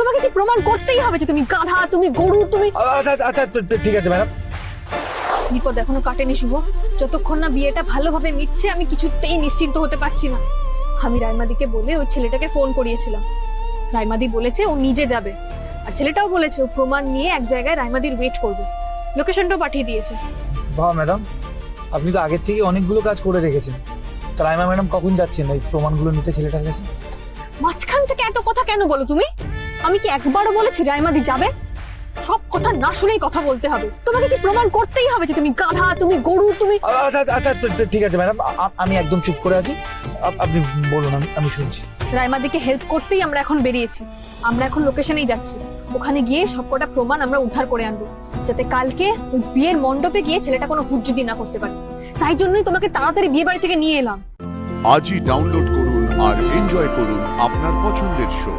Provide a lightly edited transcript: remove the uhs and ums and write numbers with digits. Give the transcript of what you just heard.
তোমাকে কি প্রমাণ করতেই হবে যে তুমি গাধা, তুমি গরু, তুমি... আচ্ছা ঠিক আছে ম্যাডাম। বিপদ এখনো কাটেনি শুভ। যতক্ষণ না বিয়েটা ভালোভাবে মিটছে আমি কিছুতেই নিশ্চিন্ত হতে পারছি না। আমি রাইমাদিকে বলে ওই ছেলেটাকে ফোন করিয়েছিলাম। রাইমাদি বলেছে ও নিজে যাবে, আর ছেলেটাও বলেছে ও প্রমাণ নিয়ে এক জায়গায় রাইমাদির ওয়েট করবে। লোকেশনটাও পাঠিয়ে দিয়েছে। বাহ ম্যাডাম, আপনি তো আগের থেকে অনেকগুলো কাজ করে রেখেছেন। তা রাইমা ম্যাডাম কখন যাচ্ছেন এই প্রমাণগুলো নিতে ছেলেটার কাছে? মাঝখান থেকে এত কথা কেন বলো তুমি? আমি কি একবারও বলেছি রাইমাদি যাবে? সব কথা না শুনেই কথা বলতে হবে। তোমাকে কি প্রমাণ করতেই হবে যে তুমি গাধা, তুমি গরু, তুমি... আচ্ছা ঠিক আছে ম্যাডাম, আমি একদম চুপ করে আছি। আপনি বলুন, আমি শুনছি। রাইমাদিকে হেল্প করতেই আমরা এখন বেরিয়েছি। আমরা এখন লোকেশনেই যাচ্ছি। ওখানে গিয়ে সবকটা প্রমাণ আমরা উদ্ধার করে আনবো, যাতে কালকে ওই বিয়ের মণ্ডপে গিয়ে ছেলেটা কোনো হুজ্জুদি না করতে পারে। তাই জন্যই তোমাকে তাড়াতাড়ি বিয়ে বাড়ি থেকে নিয়ে এলাম। আজই ডাউনলোড করুন আর এনজয় করুন আপনার পছন্দের শো।